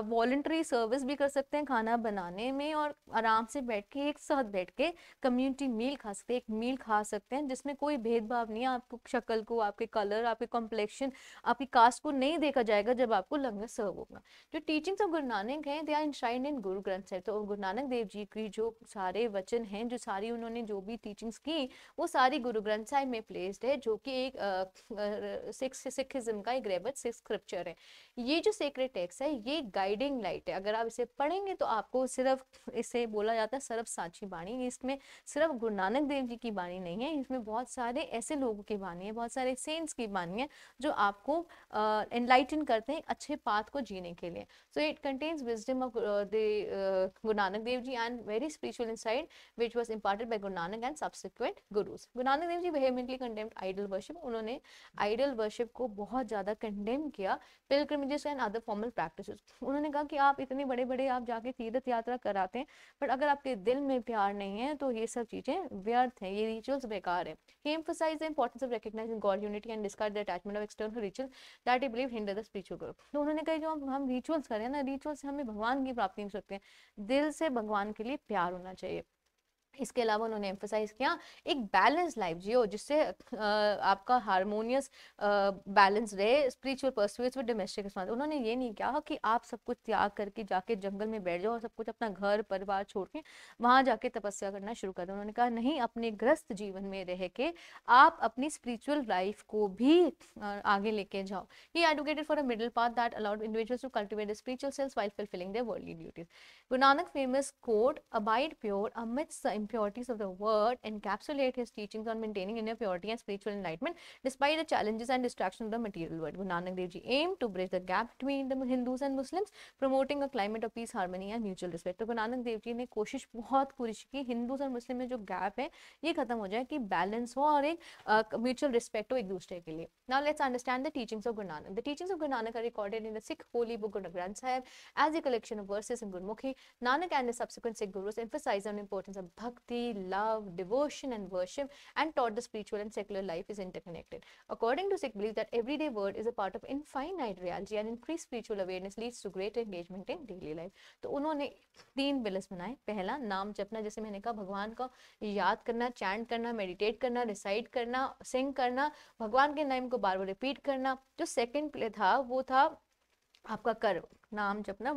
वॉलंटरी सर्विस भी कर सकते हैं खाना बनाने में, और आराम से बैठ के एक साथ बैठ के कम्युनिटी मील खा सकते हैं, एक मील खा सकते हैं जिसमें कोई भेदभाव नहीं है। आपको शक्ल को, आपके कलर, आपके कॉम्प्लेक्शन, आपकी कास्ट को नहीं देखा जाएगा जब आपको लंगर सर्व होगा। जो टीचिंग्स ऑफ गुरु नानक हैं, दे आर इंश्राइंड इन गुरु ग्रंथ साहिब। तो गुरु नानक देव जी की जो सारे वचन हैं, जो सारी उन्होंने जो भी टीचिंग्स की, वो सारी गुरु ग्रंथ साहिब में प्लेस्ड है, जो कि एक सिखिज्म का एक रेबत स्क्रिप्चर है। ये जो सेक्रेट टेक्स्ट है ये गाइडिंग लाइट है। अगर आप इसे पढ़ेंगे तो आपको सिर्फ, इसे बोला जाता है सर्व साची बाणी, इसमें सिर्फ गुरु नानक देव जी की बाणी नहीं है, इसमें बहुत सारे ऐसे लोगों की बाणी है, बहुत सारे सेंट्स की बाणी है, जो आपको एनलाइटन करते हैं अच्छे पाथ को जीने के लिए। So it contains wisdom of Guru Nanak Dev ji and very spiritual insight which was imparted by Guru Nanak and subsequent gurus. Guru Nanak Dev ji vehemently condemned idol worship. उन्होंने आइडल वर्शिप को बहुत ज्यादा कंडेम किया, pilgrimages and other formal practices. उन्होंने कहा कि आप इतने बड़े बड़े आप जाके तीर्थ यात्रा कराते हैं, बट अगर आपके दिल में प्यार नहीं है तो ये सब चीजें व्यर्थ हैं, ये रिचुअल्स बेकार है। He emphasized the importance of recognizing God unity and discard the attachment of external rituals that he believed hinder the spiritual growth। तो उन्होंने कहा जो हम रिचुअल्स करें ना, रिचुअल्स से हमें भगवान की प्राप्ति हो सकते हैं, दिल से भगवान के लिए प्यार होना चाहिए। इसके अलावा उन्होंने एम्फसाइज किया एक बैलेंस लाइफ जियो, जिससे आपका हारमोनियस बैलेंस रहे स्पिरिचुअल पर्सुएट्स विद डोमेस्टिक रिस्पांस। उन्होंने ये नहीं कहा कि आप सब कुछ त्याग करके जाके जंगल में बैठ जाओ और सब कुछ अपना घर परिवार छोड़ के वहां जाके तपस्या करना शुरू कर दो। उन्होंने कहा नहीं, अपने ग्रस्त जीवन में रह के आप अपनी स्पिरिचुअल लाइफ को भी आगे लेके जाओ। He advocated for a middle path that allowed individuals to cultivate the spiritual self while fulfilling their worldly duties। Guru Nanak famous quote, abide pure amidst the impurities of the world, encapsulate his teachings on maintaining inner purity and spiritual enlightenment despite the challenges and distractions of the material world। Guru Nanak Dev Ji aimed to bridge the gap between the Hindus and Muslims, promoting a climate of peace, harmony and mutual respect। तो गुरु नानक देव जी ने कोशिश बहुत पूरी की Hindus और मुस्लिम में जो gap है ये खत्म हो जाए, कि बैलेंस हो और एक म्यूचुअल रिस्पेक्ट हो एक दूसरे के लिए। Now let's understand the teachings of Guru Nanak. The teachings of Guru Nanak are recorded in the Sikh holy book Guru Granth Sahib as a collection of verses in Gurmukhi। Nanak and his subsequent Sikh gurus emphasized on the importance of bhakti, love, devotion and worship, and taught the spiritual and secular life is interconnected। According to Sikh belief that everyday word is a part of infinite reality and increased spiritual awareness leads to greater engagement in daily life। तो उन्होंने 3 pillars बनाए। पहला नाम जपना, जैसे मैंने कहा भगवान को याद करना, चैंट करना, मेडिटेट करना, रिसाइट करना, सिंग करना, भगवान के नाम को बार बार रिपीट करना। जो सेकंड पिलर था वो था आपका कर्म, नाम जपना,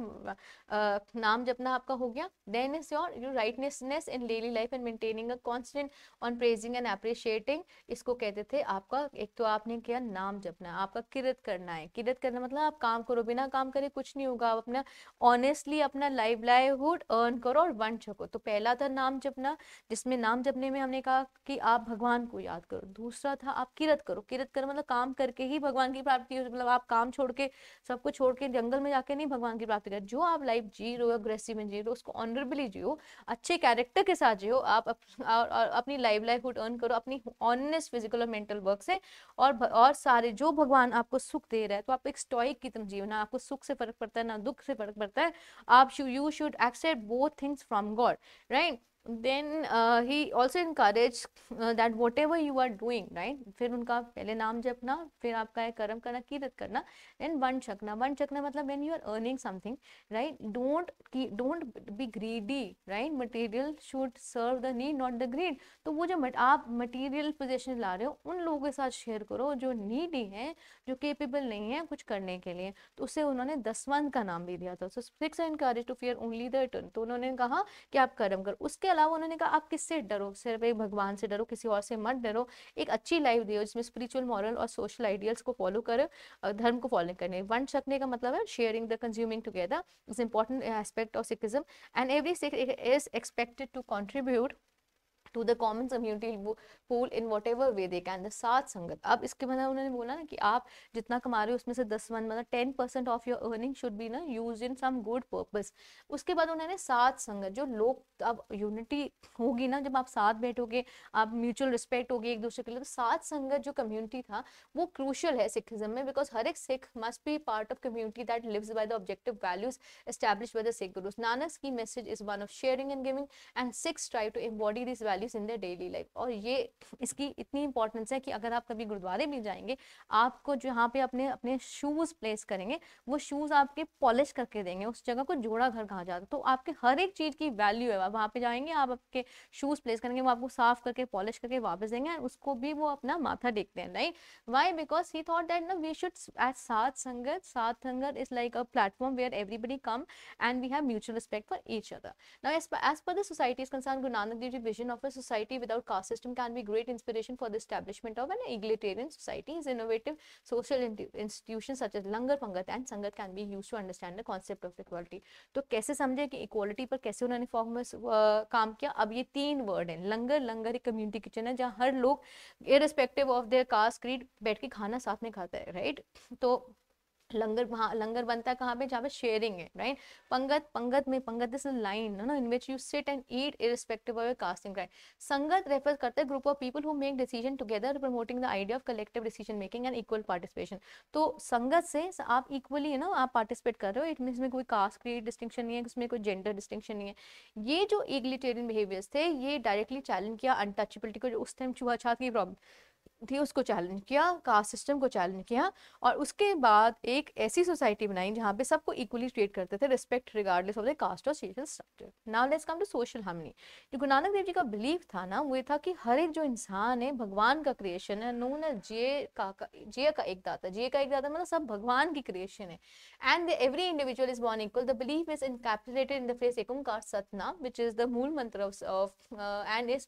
नाम जपना आपका हो गया। Then is your righteousness in daily life and maintaining a constant on praising and appreciating, इसको कहते थे आपका, एक तो आपने किया नाम जपना, आपका किरत करना है। किरत करना मतलब आप काम करो, बिना काम करे कुछ नहीं होगा, आप अपना ऑनेस्टली अपना लाइवलीहुड अर्न करो और वंश सको। तो पहला था नाम जपना, जिसमें नाम जपने में हमने कहा कि आप भगवान को याद करो। दूसरा था आप किरत करो, किरत करो मतलब काम करके ही भगवान की प्राप्ति हो, मतलब आप काम छोड़ के, सब कुछ छोड़ के जंगल में जाके नहीं भगवान की प्राप्ति कर। जो आप लाइफ जी रहे हो, अग्रेसिव में जी रहे हो, उसको ऑनरेबली जियो, अच्छे कैरेक्टर के साथ जियो। आप और अपनी लाइवलीहुड अर्न करो अपनी ऑनेस्ट फिजिकल और मेंटल वर्क से। और सारे जो भगवान आपको सुख दे रहा है, तो आप एक स्टोइक की तरह जियो, ना आपको सुख से फर्क पड़ता है ना दुख से फर्क पड़ता है। आप you should accept both things from God, right. then he also encouraged that whatever you are doing, right, फिर उनका पहले नाम जपना, फिर आपका है कर्म करना, कीरत करना, then वन छकना। वन छकना मतलब when you are earning something, right, don't be greedy, right, material should serve the need not the greed। तो वो जो आप मटेरियल पोजेशन ला रहे हो, उन लोगों के साथ शेयर करो जो नीडी हैं, जो केपेबल नहीं है कुछ करने के लिए। तो उससे उन्होंने दसवंत का नाम भी दिया था। So Sikhs encourage to fear only the eternal, तो उन्होंने कहा कि आप कर्म करो। उसके अलावा उन्होंने कहा आप किससे डरो, सिर्फ एक भगवान से डरो, किसी और से मत डरो। एक अच्छी लाइफ दियो जिसमें स्पिरिचुअल, मॉरल और सोशल आइडियल्स को फॉलो करो, धर्म को फॉलो करने। वन छकने का मतलब है sharing the consuming together is important aspect of Sikhism and every Sikh is expected to contribute to the common community pool in whatever way they can. The Sadh Sangat, अब इसके मतलब उन्होंने बोला ना कि आप जितना कमा रहे हो उसमें से 10 मतलब 10% of your earning should be ना use in some good purpose. उसके बाद उन्होंने साथ संगत, जो लोग, अब यूनिटी होगी ना जब आप साथ बैठोगे, आप म्यूचुअल रिस्पेक्ट होगी एक दूसरे के लिए, तो साथ संगत जो कम्युनिटी था वो क्रूशियल है सिखिज्म में, बिकॉज हर एक Sikh must be part of community that lives by the objective values established by the Sikh gurus. Nanak की message is one of sharing and giving and Sikhs try to embody this values in their daily life. और ये इसकी इतनी importance है कि अगर आप कभी गुरुद्वारे भी जाएंगे, आपको जहाँ पे अपने अपने शूज प्लेस करेंगे, वो शूज आपके पॉलिश करके देंगे। उस जगह को जोड़ा घर कहा जाता है। तो आपके हर एक चीज की वैल्यू है। आप वहाँ पे जाएंगे, आप आपके शूज प्लेस करेंगे, वो आपको साफ करके पॉलिश करके वापस देंगे, और उसको भी वो अपना माथा टेकते हैं, right. Why? Because he thought that ना we should as Sadh Sangat is like a platform where everybody come and we have mutual respect for each other. Now, as per the society is concerned, Guru Nanak Dev Ji vision of a society without caste system can be great inspiration for the establishment of an egalitarian society. His innovative social institutions such as Langar, Pangat and Sangat can be used to understand the concept of equality. तो कैसे समझे कि equality पर कैसे उन्होंने form में काम किया? अब ये 3 वर्ड हैं। लंगर, लंगर एक कम्युनिटी किचन है जहाँ हर लोग irrespective of their caste creed बैठ के खाना साथ में खाता है, राइट। तो लंगर, वहाँ लंगर बनता है कहाँ पे? जहाँ पे शेयरिंग है, राइट। पंगत, पंगत में, पंगत इज लाइन ना in which you sit and eat irrespective of your casting, right. Sangat refer करता है group of people who make decision together promoting the idea of collective decision making and equal participation. तो संगत से आप equally है ना, आप participate कर रहे हो, इसमें कोई कास्ट क्रीड डिस्टिंक्शन नहीं है, इसमें कोई जेंडर डिस्टिंक्शन नहीं है। ये जो इग्लिटेरियन बिहेवियर्स थे, ये डायरेक्टली चैलेंज किया अनटचेबिलिटी को, जो उस टाइम छुआछात की प्रॉब्लम थी उसको चैलेंज किया, कास्ट सिस्टम को चैलेंज किया, और उसके बाद एक ऐसी सोसाइटी बनाई जहाँ पे सबको इक्वली ट्रीट करते थे, respect regardless of the caste और social structure. Now let's come to social harmony. जो गुरु नानक देव जी का बिलीफ था ना, वो ये था कि हर एक जो इंसान है भगवान का क्रिएशन है, नोन है जिये का एक दाता। जिये का एक दाता मतलब सब भगवान की क्रिएशन है, and every individual is born equal. The belief is encapsulated in the phrase एक ओंकार सतना, which is the मूल मंत्र of and is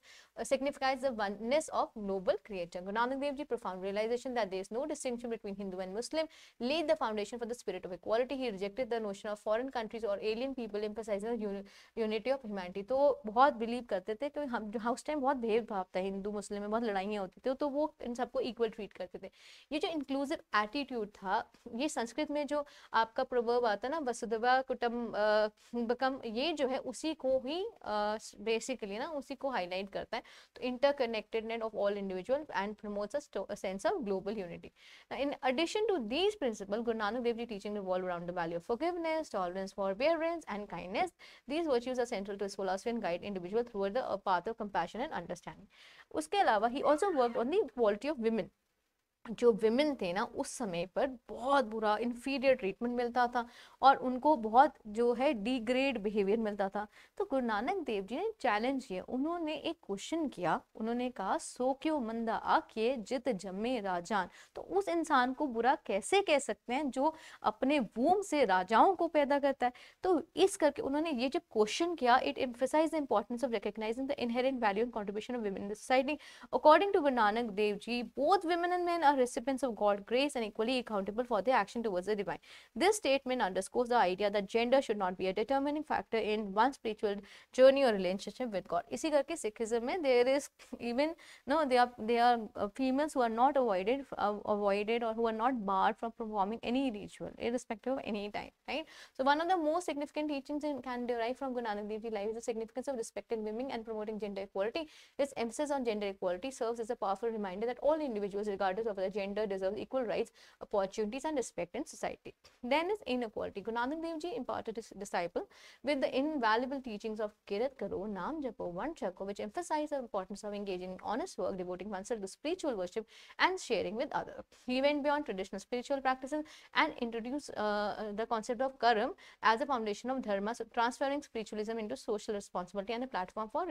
signifies the oneness of noble creator. Guru Nanak Dev Ji profound realization that there is no distinction between Hindu and Muslim laid the foundation for the spirit of equality. He rejected the notion of foreign countries or alien people, emphasizing the unity of humanity. तो बहुत believe करते थे कि हम उस time बहुत भेदभाव था, हिंदू मुस्लिम में बहुत लड़ाइयाँ होती थी, तो वो इन सबको इक्वल ट्रीट करते थे। ये जो इंक्लूसिव एटीट्यूड था, ये संस्कृत में जो आपका प्रोवर्ब आता है ना, वसुधैव कुटुंबकम, ये जो है उसी को ही बेसिकली ना उसी को हाईलाइट करता है। तो interconnectedness of all individuals and promotes a sense of global unity. Now, in addition to these principles, Guru Nanak Dev Ji teaching revolve around the value of forgiveness, tolerance, forbearance, and kindness. These virtues are central to his philosophy and guide individual through the path of compassion and understanding. उसके अलावा he also worked on the equality of women. जो women थे ना उस समय पर बहुत बुरा इन्फीरियर ट्रीटमेंट मिलता था और उनको बहुत जो है डिग्रेड बिहेवियर मिलता था। तो गुरु नानक देव जी ने चैलेंज किया, उन्होंने एक क्वेश्चन किया, उन्होंने कहा सो क्यों मंदा आके जित जम्मे राजान। तो उस इंसान को बुरा कैसे कह सकते हैं जो अपने वूम से राजाओं को पैदा करता है। तो इस करके उन्होंने ये जब क्वेश्चन किया, it emphasise the importance of recognising the inherent value and contribution of women in society. According to Guru Nanak Dev Ji, both women and men are recipients of God's grace and equally accountable for their action towards the divine. This statement underscores the idea that gender should not be a determining factor in one's spiritual journey or relationship with God. इसी करके Sikhism में there is even no they are females who are not avoided or who are not barred from performing any ritual irrespective of any time, right? So one of the most significant teachings can derive from Guru Nanak Dev Ji life is the significance of respecting women and promoting gender equality. Its emphasis on gender equality serves as a powerful reminder that all individuals, regardless of their gender, deserve equal rights, opportunities, and respect in society. Then is inequality. Guru Nanak Dev Ji imparted his disciple with the invaluable teachings of Kirat Karo, Naam Japo, Van Chako, which emphasize the importance of engaging in honest work, devoting oneself to spiritual worship, and sharing with others. He went beyond traditional spiritual practices and introduced the concept of karam as a foundation of dharma, so transferring spiritualism into social responsibility and a platform for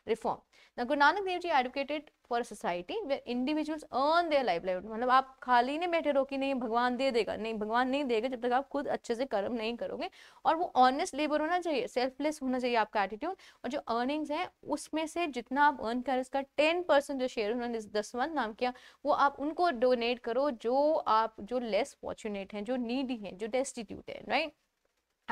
reform. Now, Guru Nanak Dev Ji advocated for a society where individuals earn their livelihood. मतलब आप खाली नहीं बैठे रहो कि नहीं भगवान दे देगा, नहीं भगवान नहीं देगा जब तक आप खुद अच्छे से कर्म नहीं करोगे। और वो ऑनेस्ट लेबर होना चाहिए, सेल्फलेस होना चाहिए आपका एटीट्यूड, और जो अर्निंग्स है उसमें से जितना आप अर्न करें उसका 10% जो शेयर उन्होंने 10वां नाम किया वो आप उनको डोनेट करो, जो लेस फॉर्चुनेट हैं, जो नीडी हैं, जो डेस्टिट्यूट है, right.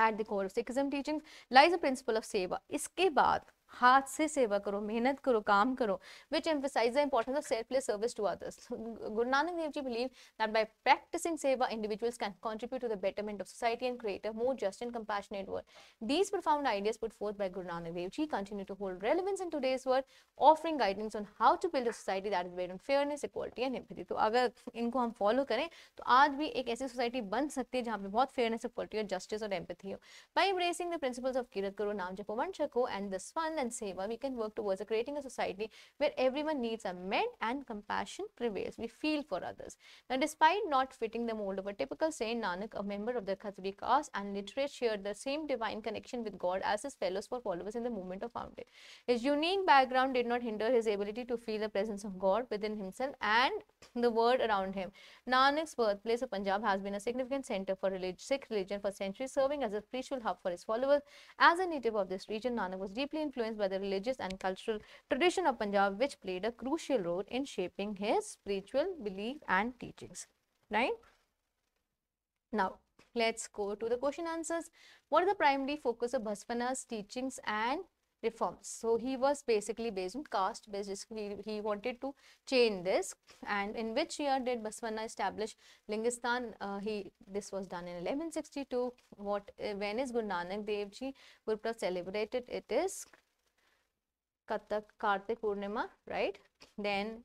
At the core of Sikhism teachings lies the principle of seva. इसके बाद हाथ से सेवा करो, मेहनत करो, काम करो, which emphasize the importance of selfless service to others. Guru Nanak Dev Ji believed that by practicing seva, individuals can contribute to the betterment of society and create a more just and compassionate world. These profound ideas put forth by Guru Nanak Dev Ji continue to hold relevance in today's world, offering guidance on how to build a society that is based on fairness, equality and empathy. तो अगर इनको हम follow करें तो आज भी एक ऐसी सोसाइटी बन सकती है जहाँ पे बहुत फेयरनेस, इक्वालिटी और जस्टिस और एम्पैथी हो. By embracing the principles of Kirat Karo, Naam Japo, Van Chako and this fun and seva, we can work towards creating a society where everyone needs are met and compassion prevails. We feel for others. Now, despite not fitting the mold of a typical Saint Nanak, a member of the Khatri caste and literate, shared the same divine connection with God as his fellows for followers in the movement of founding. His unique background did not hinder his ability to feel the presence of God within himself and the world around him. Nanak's birthplace of Punjab has been a significant center for Sikh religion for centuries, serving as a spiritual hub for his followers. As a native of this region, Nanak was deeply influenced by the religious and cultural tradition of Punjab, which played a crucial role in shaping his spiritual belief and teachings. Right? Now, let's go to the question answers. What is the primary focus of Bhaswana's teachings and reforms? So he was basically based on caste based. He wanted to change this. And in which year did Baswana establish Lingistan? This was done in 1162. When is Guru Nanak Dev Ji Gurpurab celebrated? It is Kartik Purnima, right? Then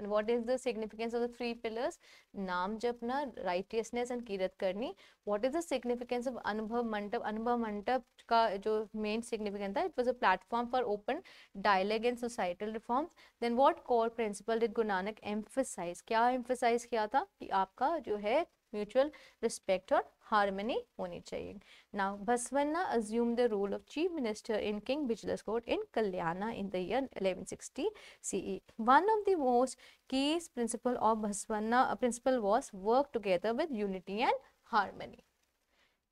what is the significance of the three pillars? Naam Japna, righteousness and Kirat Karni. What is the significance of Anubhav Mantap? Anubhav Mantap का जो main significance था, it was a platform for open dialogue and societal reforms. Then what core principle did Guru Nanak emphasize? क्या emphasize किया था कि आपका जो है mutual respect और harmony होनी चाहिए. Now, Baswana assumed the role of chief minister in King Bijila's court in Kalyana in the year 1160 CE. One of the most key principle of Baswana principle was work together with unity and harmony.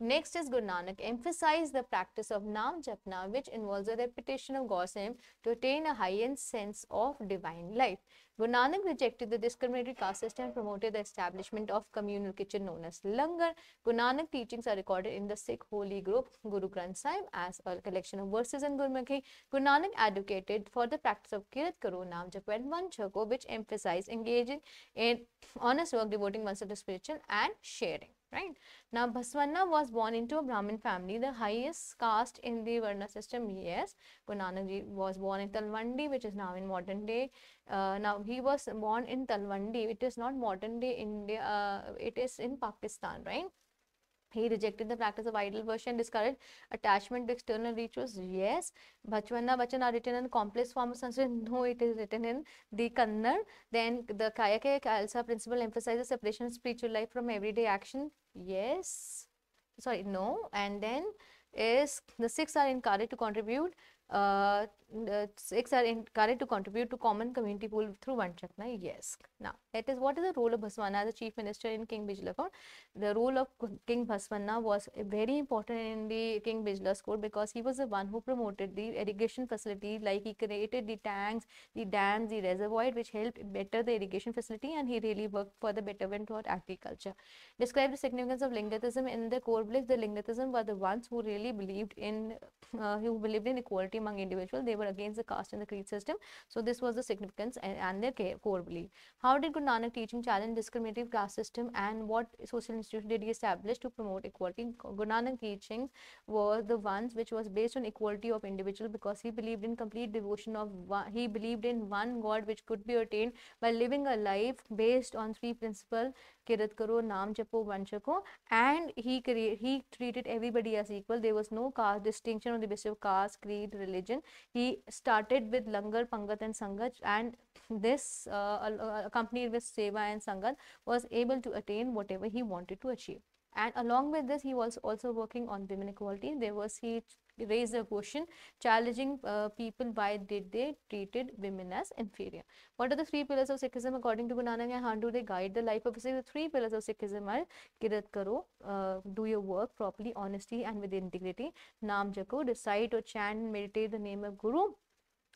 Next is Guru Nanak emphasized the practice of Naam Japna, which involves the repetition of God's name to attain a heightened sense of divine life. Guru Nanak rejected the discriminatory caste system and promoted the establishment of communal kitchen known as Langar. Guru Nanak teachings are recorded in the Sikh holy group Guru Granth Sahib as a collection of verses in Gurmukhi. Guru Nanak advocated for the practice of Kirat Karo, Naam Jap and Van Chako, which emphasized engaging in honest work, devoting oneself to spiritual and sharing. Right. Now, Baswana was born into a Brahmin family, the highest caste in the Varna system. Yes, Guru Nanak Ji was born in Talwandi, which is now in modern day. Now, he was born in Talwandi. It is not modern day India. It is in Pakistan, right? He rejected the practice of idol worship and discouraged attachment to external rituals. Yes. Bachwana Bachan are written in complex form of Sanskrit. No, it is written in the Kannada. Then the Kayake Khalsa principle emphasizes separation of spiritual life from everyday action. Yes. Sorry, no. And then is the Sikhs are encouraged to contribute. The Sikhs are encouraged to contribute to common community pool through one chakna. Yes. Now, that is what is the role of Baswana as a chief minister in King Bijla Court. The role of King Baswana was very important in the King Bijla's court because he was the one who promoted the irrigation facility, like he created the tanks, the dams, the reservoir, which helped better the irrigation facility, and he really worked for the betterment toward agriculture. Describe the significance of Lingatism in the core beliefs. The Lingatism were the ones who really believed in equality among individuals. They were against the caste and the creed system. So this was the significance and their core belief. How did Guru Nanak teaching challenge discriminative caste system, and what social institution did he establish to promote equality? Guru Nanak teachings were the ones which was based on equality of individual, because he believed in complete devotion of one, he believed in one God which could be attained by living a life based on three principles: Kirat Karo, Naam Japo, Vanchako, and he treated everybody as equal. There was no caste distinction on the basis of caste, creed, religion. He started with Langar, Pangat and Sangat, and this accompanied with Seva and Sangat was able to attain whatever he wanted to achieve. And along with this, he was also working on women equality. He raised a question challenging people why did they treated women as inferior. What are the three pillars of Sikhism according to Guru Nanak, and how do they guide the life of a Sikh? The three pillars of Sikhism are Kirat Karo, do your work properly, honesty and with integrity. Naam Jako, recite or chant and meditate the name of Guru.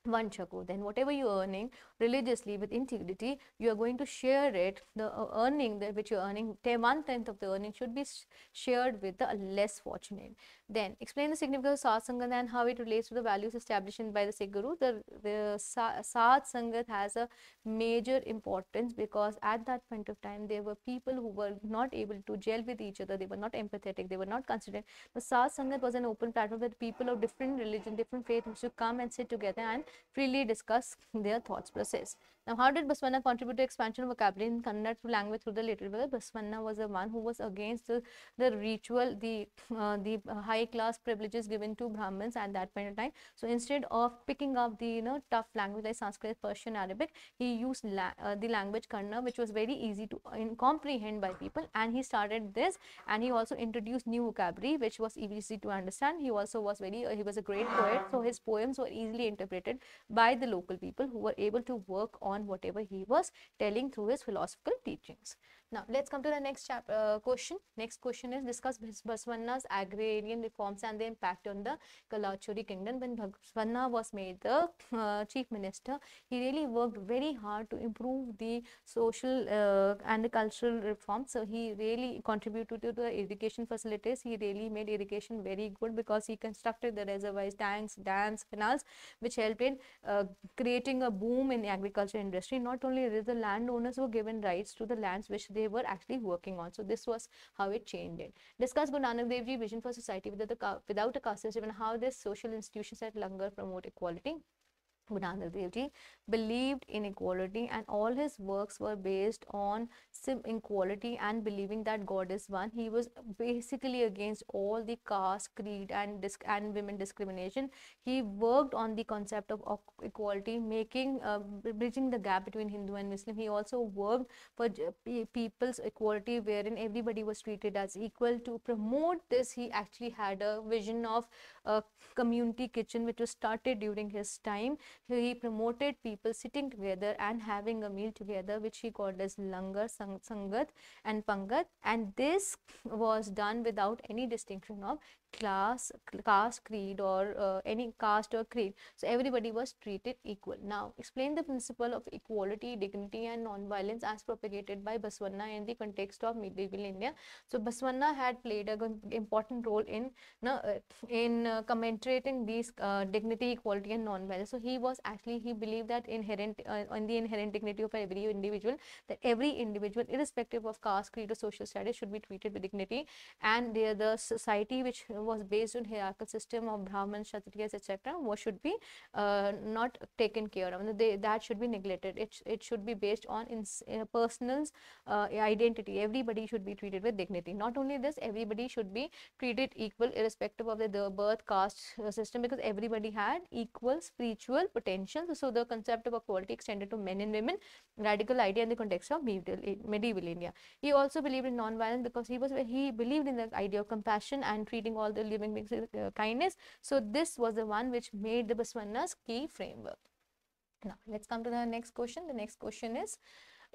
Vanchako, then whatever you're earning religiously with integrity, you are going to share it. The earning that which you're earning, 1/10 of the earning should be shared with the less fortunate. Then explain the significance of Sat Sangat and how it relates to the values established by the Sikh Guru. The Sat Sangat has a major importance because at that point of time there were people who were not able to gel with each other. They were not empathetic. They were not considerate. The Sat Sangat was an open platform where people of different religion, different faith used to come and sit together and freely discuss their thoughts process. Now, how did Baswana contribute to expansion of vocabulary in Kannada language through the literature? Baswana was the one who was against the ritual, the high class privileges given to Brahmins at that point of time. So instead of picking up the tough language like Sanskrit, Persian, Arabic, he used the language Kannada, which was very easy to comprehend by people, and he started this, and he also introduced new vocabulary which was easy to understand. He also was he was a great poet, so his poems were easily interpreted by the local people who were able to work on whatever he was telling through his philosophical teachings. Now, let's come to the next question. Next question is discuss Baswana's agrarian reforms and the impact on the Kalachuri kingdom. When Baswana was made the chief minister, he really worked very hard to improve the social and the cultural reforms. So he really contributed to the irrigation facilities. He really made irrigation very good because he constructed the reservoirs, tanks, dams, canals, which helped in creating a boom in the agriculture industry. Not only this, the landowners were given rights to the lands which they were actually working on. So this was how it changed it. Discuss Guru Nanak Dev Ji vision for society without a caste system and how this social institutions at Langar promote equality. Guru Nanak Dev Ji believed in equality, and all his works were based on equality and believing that God is one. He was basically against all the caste, creed, and women discrimination. He worked on the concept of equality, making bridging the gap between Hindu and Muslim. He also worked for people's equality, wherein everybody was treated as equal. To promote this, he actually had a vision of a community kitchen, which was started during his time. He promoted people sitting together and having a meal together, which he called as Langar, Sangat and Pangat, and this was done without any distinction of class, caste, creed, or any caste or creed. So everybody was treated equal. Now, explain the principle of equality, dignity, and non-violence as propagated by Baswana in the context of medieval India. So Baswana had played an important role in commentating these dignity, equality, and non-violence. So he was actually, he believed that inherent in the inherent dignity of every individual, that every individual, irrespective of caste, creed, or social status, should be treated with dignity. And the society which was based on hierarchical system of Brahmins, Kshatriyas, etc., what should be not taken care of. That should be neglected. It should be based on personal's identity. Everybody should be treated with dignity. Not only this, everybody should be treated equal irrespective of the birth caste system, because everybody had equal spiritual potential. So the concept of equality extended to men and women, radical idea in the context of medieval India. He also believed in non-violence because he believed in the idea of compassion and treating all the living beings with kindness. So this was the one which made the Basavana's key framework. Now let's come to the next question. The next question is,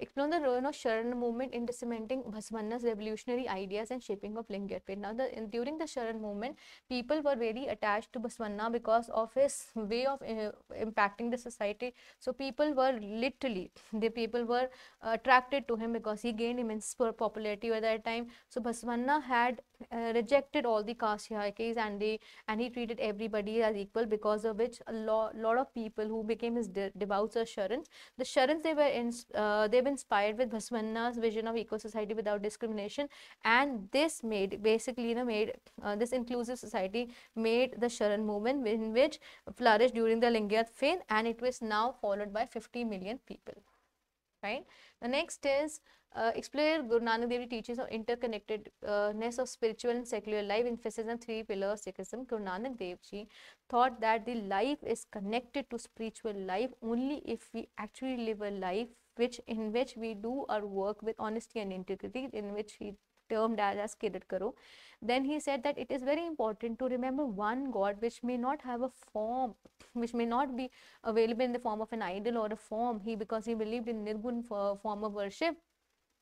explore the role of Sharan movement in cementing Basavana's revolutionary ideas and shaping of Lingayat faith. Now, during the Sharan movement, people were very attached to Basavana because of his way of impacting the society. So people were literally, the people were attracted to him because he gained immense popularity at that time. So Basavana had rejected all the caste hierarchies, and he treated everybody as equal, because of which a lot of people who became his devout or Sharans. The Sharans, they were inspired with Basavana's vision of equal society without discrimination, and this made basically this inclusive society made the Sharan movement, in which flourished during the Lingayat faith, and it was now followed by 50 million people. Right. The next is explore Guru Nanak Dev Ji teaches of interconnectedness of spiritual and secular life, emphasis on three pillars of Sikhism. Guru Nanak Dev Ji thought that the life is connected to spiritual life only if we actually live a life in which we do our work with honesty and integrity, in which he termed as Kirat Karo. Then he said that it is very important to remember one God which may not have a form, which may not be available in the form of an idol or a form. Because he believed in Nirgun form of worship.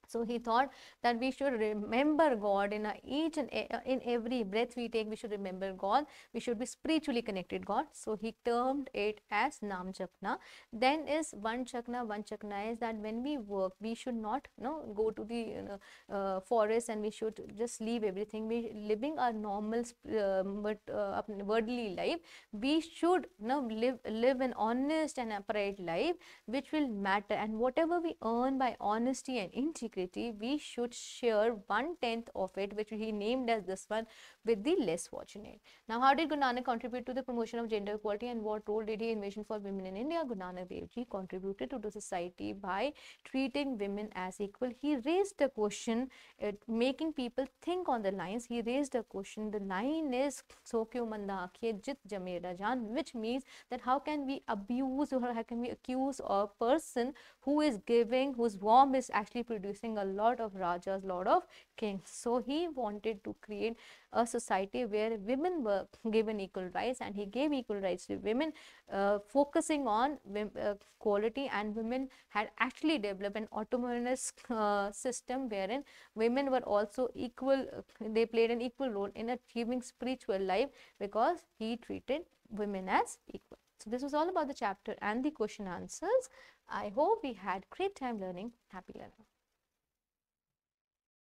So he thought that we should remember God in in every breath we take. We should remember God. We should be spiritually connected God. So he termed it as Nam Japna. Then is Van Chakna. Van Chakna is that when we work, we should not go to the forest, and we should just leave everything. We living our normal worldly life. We should live an honest and upright life, which will matter. And whatever we earn by honesty and integrity, we should share 1/10 of it, which he named as this one, with the less fortunate. Now, how did Guru Nanak contribute to the promotion of gender equality, and what role did he envision for women in India? Guru Nanak Dev Ji contributed to the society by treating women as equal. He raised the question, making people think on the lines. He raised a question. The line is, so kyu manda aakhiye jit jame rajan, which means that how can we abuse, or how can we accuse a person who is giving, whose womb is actually producing a lot of rajas, lot of kings. So he wanted to create a society where women were given equal rights, and he gave equal rights to women, focusing on quality, and women had actually developed an autonomous system wherein women were also equal. They played an equal role in achieving spiritual life, because he treated women as equal. So this was all about the chapter and the question answers. I hope we had great time learning. Happy learning.